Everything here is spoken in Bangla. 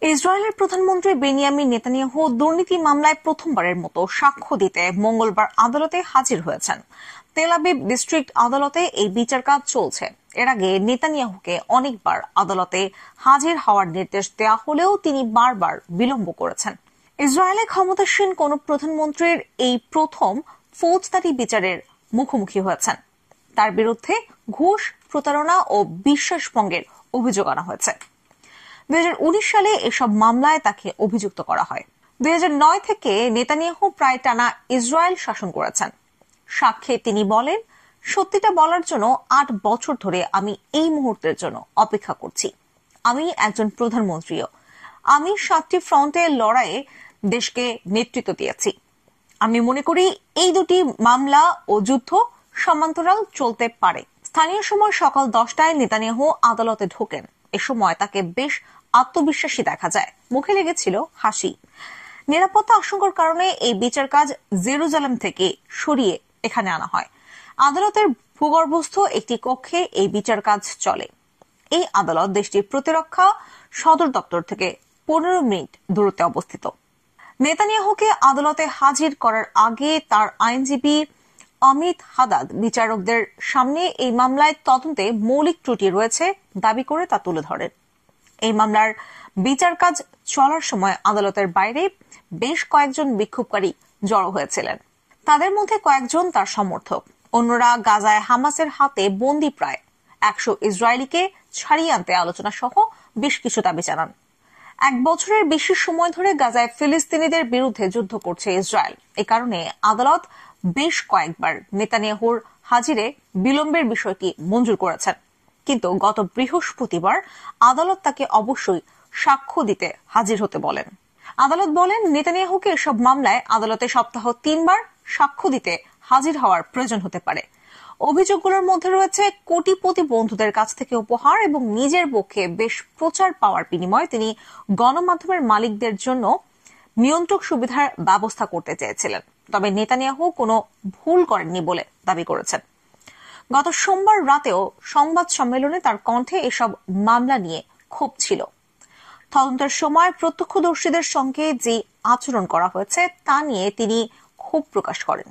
ইসরায়েলের প্রধানমন্ত্রী বেনিয়ামিন নেতানিয়াহু দুর্নীতি মামলায় প্রথমবারের মতো সাক্ষ্য দিতে মঙ্গলবার আদালতে হাজির হয়েছেন। তেল আবিব ডিস্ট্রিক্ট আদালতে এই বিচার কাজ চলছে। এর আগে নেতানিয়াহুকে অনেকবার আদালতে হাজির হওয়ার নির্দেশ দেওয়া হলেও তিনি বারবার বিলম্ব করেছেন। ইসরায়েলে ক্ষমতাসীন কোন প্রধানমন্ত্রীর এই প্রথম ফৌজদারি বিচারের মুখোমুখি হয়েছেন। তার বিরুদ্ধে ঘুষ, প্রতারণা ও বিশ্বাসভঙ্গের অভিযোগ আনা হয়েছে। 2019 সালে এসব মামলায় তাকে অভিযুক্ত করা হয়। 2009 থেকে নেতানিয়াহু প্রায় টানা ইসরায়েল শাসন করেছেন। সাক্ষ্যে তিনি বলেন, সত্যিটা বলার জন্য 8 বছর ধরে আমি এই মুহূর্তের জন্য অপেক্ষা করছি। আমি একজন প্রধানমন্ত্রীও। আমি 7টি ফ্রন্টে লড়াইয়ে দেশকে নেতৃত্ব দিয়েছি। আমি মনে করি এই দুটি মামলা ও যুদ্ধ সমান্তরাল চলতে পারে। স্থানীয় সময় সকাল 10টায় নেতানিয়াহু আদালতে ঢোকেন। এ সময় তাকে বেশ আত্মবিশ্বাসী দেখা যায়, মুখে লেগেছিল হাসি। নিরাপত্তা আশঙ্কার কারণে এই বিচার কাজ জেরুজালেম থেকে সরিয়ে এখানে আনা হয়। আদালতের ভূগর্ভস্থ একটি কক্ষে এই বিচার কাজ চলে। এই আদালত দেশটির প্রতিরক্ষা সদর দপ্তর থেকে 15 মিনিট দূরত্বে অবস্থিত। নেতানিয়াহুকে আদালতে হাজির করার আগে তার আইনজীবী অমিত হাদাদ বিচারকদের সামনে এই মামলায় তদন্তে মৌলিক ত্রুটি রয়েছে দাবি করে তা তুলে ধরেন। এই মামলার বিচার কাজ চলার সময় আদালতের বাইরে বেশ কয়েকজন বিক্ষোভকারী জড়ো হয়েছিলেন। তাদের মধ্যে কয়েকজন তার সমর্থক। অন্যরা গাজায় হামাসের হাতে বন্দী প্রায় 100 ইসরায়েলিকে ছাড়িয়ে আনতে আলোচনা সহ বেশ কিছু দাবি জানান। 1 বছরের বেশি সময় ধরে গাজায় ফিলিস্তিনিদের বিরুদ্ধে যুদ্ধ করছে ইসরায়েল। এ কারণে আদালত বেশ কয়েকবার নেতানিয়াহুর হাজিরে বিলম্বের বিষয়টি মঞ্জুর করেছেন। কিন্তু গত বৃহস্পতিবার আদালত তাকে অবশ্যই সাক্ষ্য দিতে হাজির হতে বলেন। আদালত বলেন, নেতানিয়াহুকে এসব মামলায় আদালতে সপ্তাহ 3 বার সাক্ষ্য দিতে হাজির হওয়ার প্রয়োজন হতে পারে। অভিযোগগুলোর মধ্যে রয়েছে কোটিপতি বন্ধুদের কাছ থেকে উপহার এবং নিজের পক্ষে বেশ প্রচার পাওয়ার বিনিময়ে তিনি গণমাধ্যমের মালিকদের জন্য নিয়ন্ত্রক সুবিধার ব্যবস্থা করতে চেয়েছিলেন। তবে নেতানিয়াহু কোনো ভুল করেননি বলে দাবি করেছেন। গত সোমবার রাতেও সংবাদ সম্মেলনে তার কণ্ঠে এসব মামলা নিয়ে ক্ষোভ ছিল। তদন্তের সময় প্রত্যক্ষদর্শীদের সঙ্গে যে আচরণ করা হয়েছে তা নিয়ে তিনি ক্ষোভ প্রকাশ করেন।